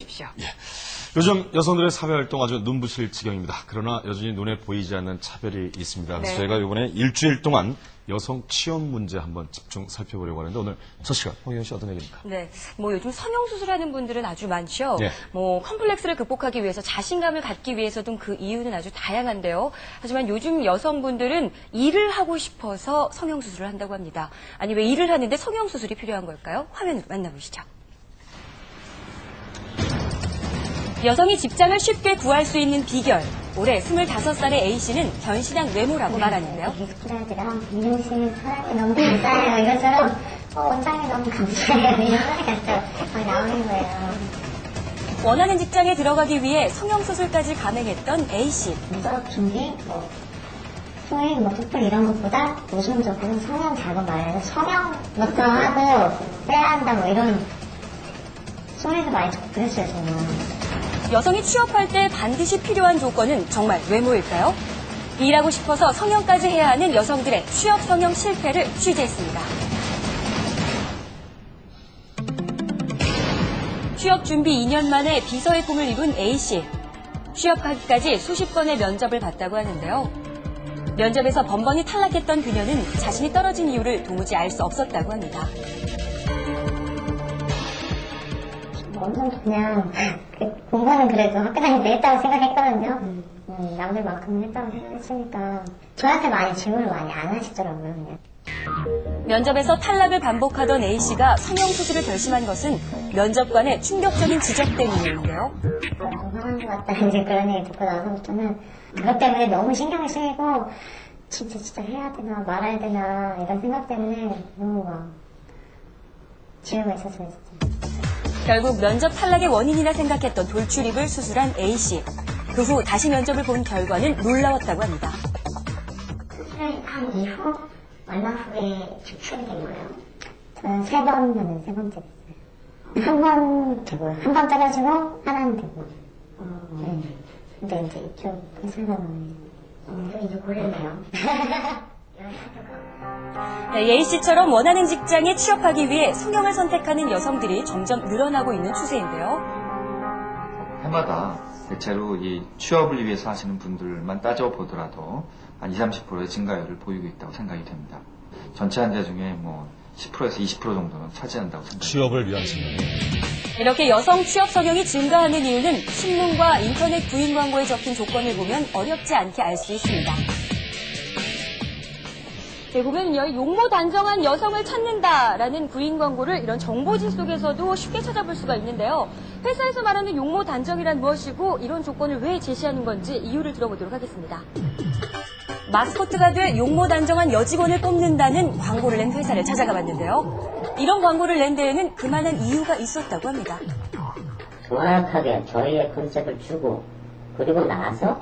주십시오. 예. 요즘 여성들의 사회활동 아주 눈부실 지경입니다. 그러나 여전히 눈에 보이지 않는 차별이 있습니다. 그래서 네. 저희가 이번에 일주일 동안 여성 취업 문제 한번 집중 살펴보려고 하는데 오늘 첫 시간 홍희연 씨 어떤 얘기입니까? 네, 요즘 성형 수술하는 분들은 아주 많죠. 네. 컴플렉스를 극복하기 위해서 자신감을 갖기 위해서 등 그 이유는 아주 다양한데요. 하지만 요즘 여성분들은 일을 하고 싶어서 성형 수술을 한다고 합니다. 아니 왜 일을 하는데 성형 수술이 필요한 걸까요? 화면으로 만나보시죠. 여성이 직장을 쉽게 구할 수 있는 비결. 올해 25살의 A씨는 변신한 외모라고 말하는데요. 스타들이랑 이동식 사람이 너무 감사해요. 이것처럼 원장이 너무 감사해요. 이런 소리가 또 나오는 거예요. 원하는 직장에 들어가기 위해 성형수술까지 감행했던 A씨. 수업 준비, 소액, 토플 이런 것보다 우선적으로 성형 작업 말해서 성형부터 하고 빼야 한다 이런 소리도 많이 듣고 그랬어요, 저는. 여성이 취업할 때 반드시 필요한 조건은 정말 외모일까요? 일하고 싶어서 성형까지 해야 하는 여성들의 취업 성형 실패를 취재했습니다. 취업 준비 2년 만에 비서의 꿈을 이룬 A씨. 취업하기까지 수십 건의 면접을 봤다고 하는데요. 면접에서 번번이 탈락했던 그녀는 자신이 떨어진 이유를 도무지 알 수 없었다고 합니다. 엄청 그냥 공부는 그래도 학교 다닐 때 했다고 생각했거든요. 남들만큼 했다고 생각했으니까 저한테 많이 질문을 많이 안 하시더라고요. 그냥. 면접에서 탈락을 반복하던 A씨가 성형수술을 결심한 것은 면접관의 충격적인 지적 때문이었는데요. 건강한 것 같다 이제 그런 얘기 듣고 나서부터는 그것 때문에 너무 신경을 쓰이고 진짜 해야 되나 말아야 되나 이런 생각 때문에 너무 막 지우고 있었어요. 진짜. 결국 면접 탈락의 원인이라 생각했던 돌출입을 수술한 A씨. 그 후 다시 면접을 본 결과는 놀라웠다고 합니다. 수술을 한 이후 얼마 후에 축출이 된 거예요. 저는 3번 하는 3번째 됐어요. 한 번 되고 한 번 떨어지고 하나는 되고. 네. 근데 이제 이쪽 회사는 이제 고르네요. 네, A씨처럼 원하는 직장에 취업하기 위해 성형을 선택하는 여성들이 점점 늘어나고 있는 추세인데요. 해마다 대체로 이 취업을 위해서 하시는 분들만 따져보더라도 한 20-30%의 증가율을 보이고 있다고 생각이 됩니다. 전체 환자 중에 10%에서 20% 정도는 차지한다고 생각합니다. 취업을 위한 측면이. 이렇게 여성 취업 성형이 증가하는 이유는 신문과 인터넷 구인 광고에 적힌 조건을 보면 어렵지 않게 알 수 있습니다. 보면요, 용모 단정한 여성을 찾는다라는 구인 광고를 이런 정보지 속에서도 쉽게 찾아볼 수가 있는데요. 회사에서 말하는 용모 단정이란 무엇이고 이런 조건을 왜 제시하는 건지 이유를 들어보도록 하겠습니다. 마스코트가 될 용모 단정한 여직원을 뽑는다는 광고를 낸 회사를 찾아가 봤는데요. 이런 광고를 낸 데에는 그만한 이유가 있었다고 합니다. 정확하게 저희의 컨셉을 주고 그리고 나서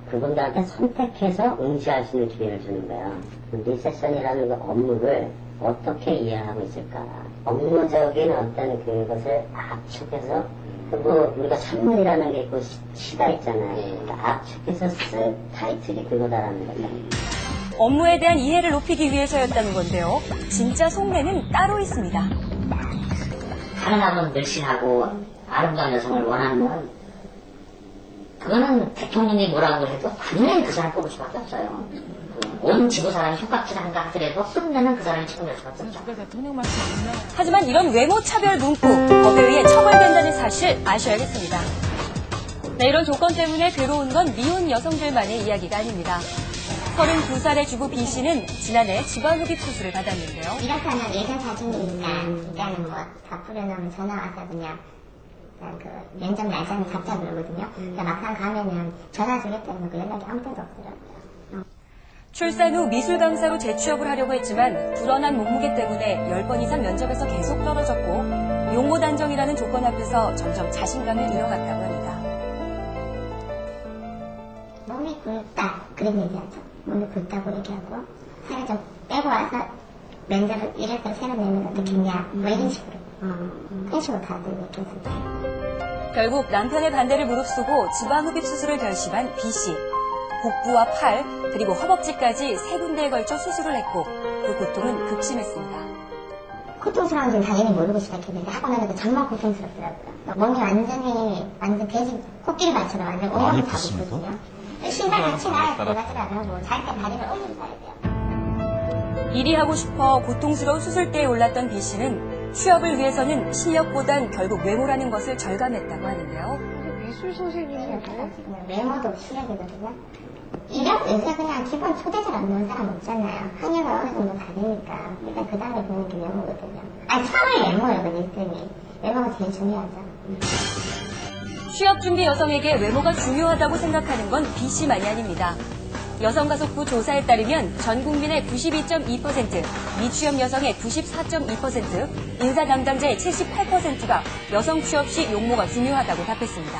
그분들한테 선택해서 응시할 수 있는 기회를 주는 거야. 리세션이라는 그 업무를 어떻게 이해하고 있을까? 업무적인 어떤 그것을 압축해서 우리가 산문이라는 게 있고 시가 있잖아요. 그러니까 압축해서 쓴 타이틀이 그거다라는 거죠. 업무에 대한 이해를 높이기 위해서였다는 건데요. 진짜 속내는 따로 있습니다. 가능하면 늘씬하고 아름다운 여성을 원하는 건 그거는 대통령이 뭐라고 해도 당연히 그 사람 뽑을 수밖에 없어요. 온 지구 사람이 흉곽질한다 하더라도 끝내는 그 사람이 책임질 수밖에 없죠. 하지만 이런 외모 차별 문구 법에 의해 처벌된다는 사실 아셔야겠습니다. 네, 이런 조건 때문에 괴로운 건 미혼 여성들만의 이야기가 아닙니다. 32살의 주부 B씨는 지난해 지방흡입 수술을 받았는데요. 이렇게 하면 예전 사진이 있다는 거 다 뿌려놓으면 전화 와서 그냥 그 면접 날짜는 잡자 그러거든요. 그러니까 막상 가면은 전화 주겠다는 그 연락이 아무 때도 없더라고요. 출산 후 미술 강사로 재취업을 하려고 했지만 불어난 몸무게 때문에 10번 이상 면접에서 계속 떨어졌고 용모 단정이라는 조건 앞에서 점점 자신감을 잃어갔다고 합니다. 몸이 굵다 그런 얘기하죠. 몸이 굵다고 얘기하고 살을 좀 빼고 와서 면접을 이래서 새로 내면 어떻겠냐 뭐 이런 식으로 그런 식으로 다들 얘기했습니다. 결국 남편의 반대를 무릅쓰고 지방흡입 수술을 결심한 B씨. 복부와 팔, 그리고 허벅지까지 3군데에 걸쳐 수술을 했고 그 고통은 극심했습니다. 고통스러운 줄 당연히 모르고 시작했는데 하고 나니까 정말 고통스럽더라고요. 몸이 완전 돼지 코끼리 발처럼 완전 많이 오염이 가고 컸습니까? 있거든요. 신발 같이 나야 들어가지 않고 잘 때 다리를 올려서 해야 돼요. 일이 하고 싶어 고통스러운 수술대에 올랐던 B 씨는 취업을 위해서는 실력보단 결국 외모라는 것을 절감했다고 하는데요. 미술 선생님인데 지금 외모도 실력이거든요. 이력 요새 그냥 기본 초대절 안 넣은 사람 없잖아요. 학력을 어느 정도 받으니까 일단 그 다음에 보는 게 외모거든요. 아니 처음에 외모예요, 그 1등이. 외모가 제일 중요하죠. 취업 준비 여성에게 외모가 중요하다고 생각하는 건 B 씨만이 아닙니다. 여성가족부 조사에 따르면 전 국민의 92.2%, 미취업 여성의 94.2%, 인사 담당자의 78%가 여성 취업 시 용모가 중요하다고 답했습니다.